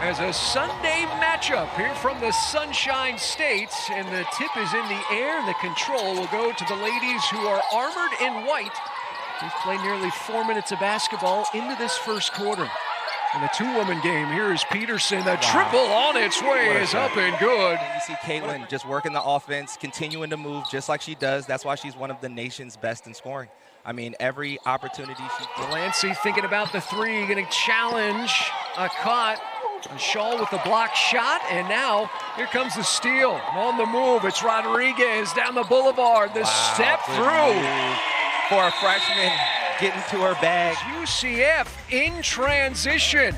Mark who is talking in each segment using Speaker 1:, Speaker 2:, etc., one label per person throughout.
Speaker 1: as a Sunday matchup here from the Sunshine State, and the tip is in the air, and the control will go to the ladies who are armored in white. We've played nearly 4 minutes of basketball into this first quarter. In the two-woman game, here is Peterson. The triple on its way is up and good.
Speaker 2: You see Caitlin just working the offense, continuing to move just like she does. That's why she's one of the nation's best in scoring. I mean, every opportunity she gets.
Speaker 1: Delancey thinking about the three, going to challenge a caught. A Shaw with the block shot, and now here comes the steal. On the move, it's Rodriguez down the boulevard. The step through.
Speaker 2: For a freshman getting to her bag.
Speaker 1: UCF in transition,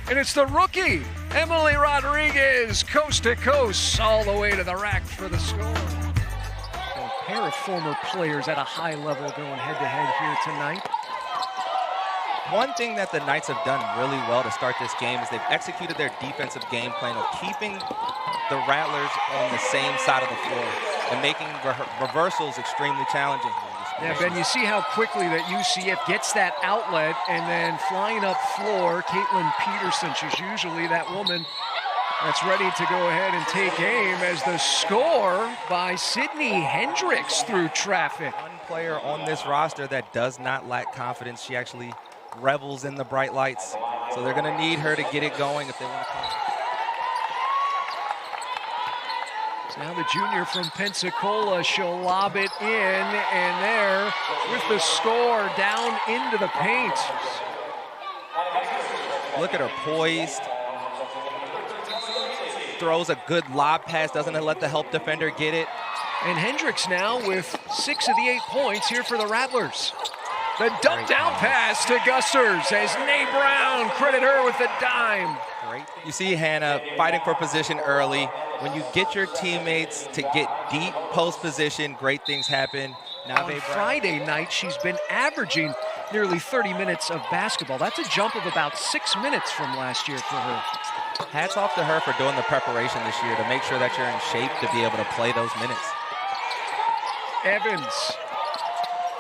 Speaker 1: and it's the rookie, Emily Rodriguez, coast to coast, all the way to the rack for the score. A pair of former players at a high level going head-to-head here tonight.
Speaker 2: One thing that the Knights have done really well to start this game is they've executed their defensive game plan of keeping the Rattlers on the same side of the floor and making reversals extremely challenging.
Speaker 1: Yeah, Ben, you see how quickly that UCF gets that outlet, and then flying up floor, Caitlin Peterson. She's usually that woman that's ready to go ahead and take aim, as the score by Sydney Hendricks through traffic.
Speaker 2: One player on this roster that does not lack confidence. She actually revels in the bright lights, so they're going to need her to get it going if they want to come.
Speaker 1: So now the junior from Pensacola, she'll lob it in, and there with the score down into the paint.
Speaker 2: Look at her poised. Throws a good lob pass, doesn't let the help defender get it.
Speaker 1: And Hendricks now with 6 of the 8 points here for the Rattlers. The dump down pass to Gusters as Nay Brown credit her with the dime.
Speaker 2: Great. You see Hannah fighting for position early. When you get your teammates to get deep post position, great things happen.
Speaker 1: On Friday night, she's been averaging nearly 30 minutes of basketball. That's a jump of about 6 minutes from last year for her.
Speaker 2: Hats off to her for doing the preparation this year to make sure that you're in shape to be able to play those minutes.
Speaker 1: Evans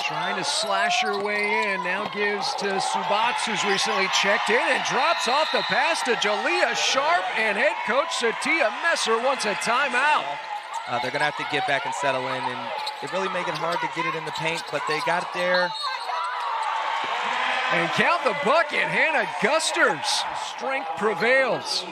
Speaker 1: trying to slash her way in, now gives to Subats, who's recently checked in, and drops off the pass to Jalea Sharp, and head coach Satia Messer wants a timeout.
Speaker 2: They're going to have to get back and settle in, and it really make it hard to get it in the paint, but they got it there.
Speaker 1: And count the bucket, Hannah Gusters. Strength prevails.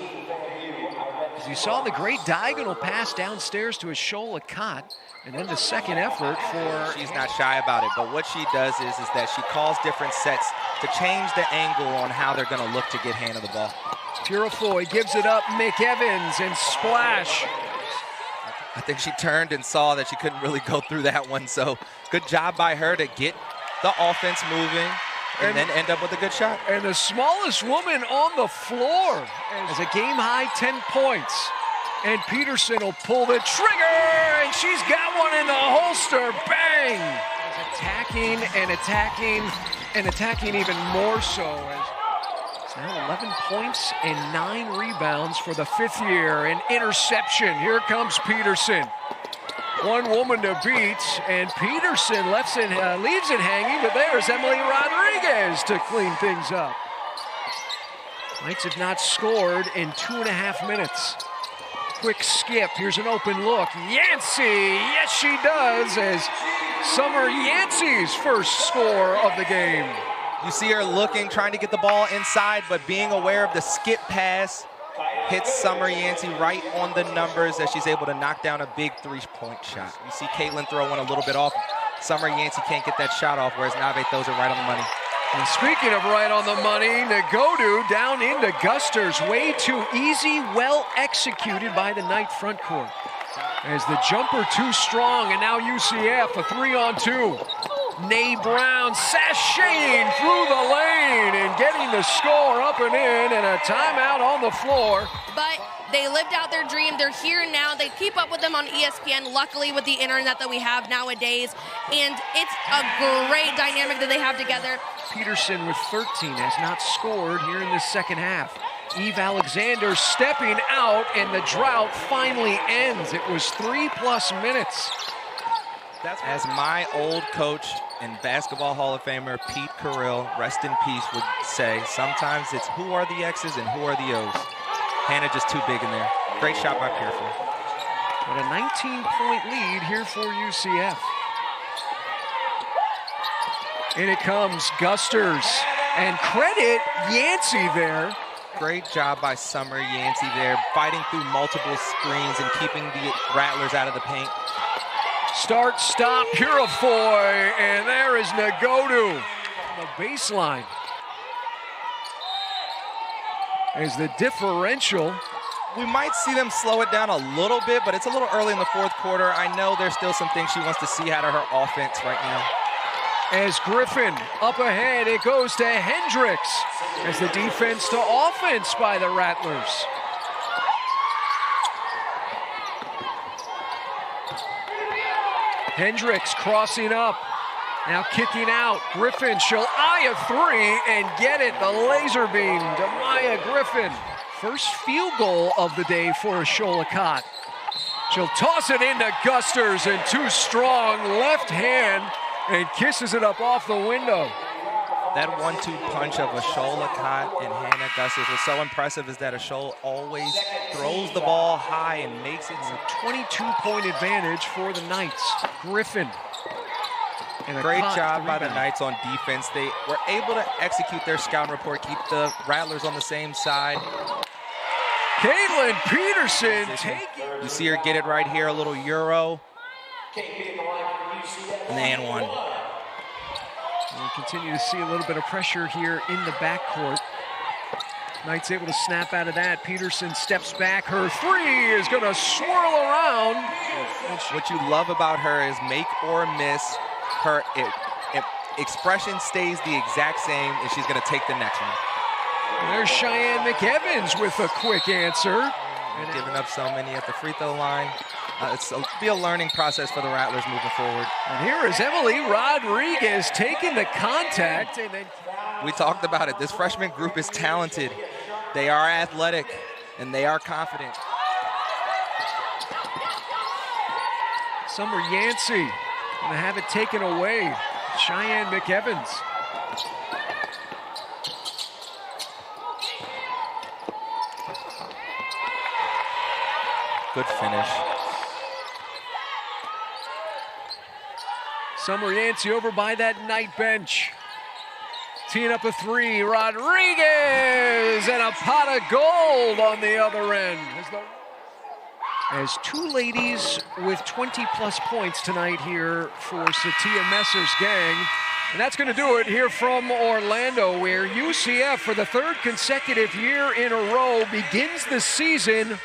Speaker 1: As you saw the great diagonal pass downstairs to Ashola Cott. And then the second effort for...
Speaker 2: She's not shy about it, but what she does is that she calls different sets to change the angle on how they're going to look to get Hannah the ball.
Speaker 1: Purifoy gives it up, Mick Evans, and splash.
Speaker 2: I think she turned and saw that she couldn't really go through that one, so good job by her to get the offense moving and then end up with a good shot.
Speaker 1: And the smallest woman on the floor as a game-high 10 points. And Peterson will pull the trigger, and she's got one in the holster. Bang! Attacking and attacking and attacking even more so. It's now 11 points and 9 rebounds for the 5th year. An interception. Here comes Peterson. One woman to beat, and Peterson leaves it hanging, but there's Emily Rodriguez to clean things up. Knights have not scored in 2.5 minutes. Quick skip, here's an open look. Yancey, yes she does, as Summer Yancey's first score of the game.
Speaker 2: You see her looking, trying to get the ball inside, but being aware of the skip pass, hits Summer Yancey right on the numbers as she's able to knock down a big 3-point shot. You see Caitlin throw one a little bit off. Summer Yancey can't get that shot off, whereas Nave throws it right on the money.
Speaker 1: And speaking of right on the money, Nagodu down into Gusters. Way too easy, well executed by the Knight front court. As the jumper too strong, and now UCF a 3-on-2. Nay Brown sashaying through the lane and getting the score up and in, and a timeout on the floor.
Speaker 3: But they lived out their dream. They're here now. They keep up with them on ESPN, luckily with the internet that we have nowadays. And it's a great dynamic that they have together.
Speaker 1: Peterson with 13 has not scored here in the second half. Eve Alexander stepping out, and the drought finally ends. It was 3+ minutes.
Speaker 2: As my old coach and Basketball Hall of Famer Pete Carrill, rest in peace, would say, sometimes it's who are the X's and who are the O's. Hannah just too big in there. Great shot by Pearson.
Speaker 1: But a 19-point lead here for UCF. In it comes Gusters. And credit Yancey there.
Speaker 2: Great job by Summer Yancey there, fighting through multiple screens and keeping the Rattlers out of the paint.
Speaker 1: Start, stop, Purifoy, and there is Nagodu on the baseline. As the differential.
Speaker 2: We might see them slow it down a little bit, but it's a little early in the fourth quarter. I know there's still some things she wants to see out of her offense right now.
Speaker 1: As Griffin up ahead, it goes to Hendricks. As the defense to offense by the Rattlers. Hendricks crossing up, now kicking out. Griffin, she'll eye a three and get it. The laser beam to Maya Griffin. First field goal of the day for Sholokot. She'll toss it into Gusters and too strong left hand and kisses it up off the window.
Speaker 2: That 1-2 punch of Sholokot and Hannah Gusters was so impressive, is that Ashol always throws the ball high and makes it.
Speaker 1: A 22-point advantage for the Knights. Griffin. And a
Speaker 2: great job by the
Speaker 1: rebound.
Speaker 2: Knights on defense. They were able to execute their scouting report, keep the Rattlers on the same side.
Speaker 1: Caitlin Peterson taking.
Speaker 2: You see her get it right here, a little Euro. And one.
Speaker 1: We continue to see a little bit of pressure here in the backcourt. Knights able to snap out of that. Peterson steps back. Her three is going to swirl around.
Speaker 2: What you love about her is make or miss. Her expression stays the exact same, and she's going to take the next one.
Speaker 1: And there's Cheyenne McEvans with a quick answer.
Speaker 2: Giving up so many at the free throw line. It'll be a learning process for the Rattlers moving forward.
Speaker 1: And here is Emily Rodriguez taking the contact. And then
Speaker 2: we talked about it. This freshman group is talented. They are athletic, and they are confident.
Speaker 1: Summer Yancey going to have it taken away. Cheyenne McEvans.
Speaker 2: Good finish.
Speaker 1: Summer Yancey over by that Knight bench. Teeing up a three, Rodriguez, and a pot of gold on the other end. As two ladies with 20-plus points tonight here for Satia Messer's gang. And that's going to do it here from Orlando, where UCF, for the third consecutive year in a row, begins the season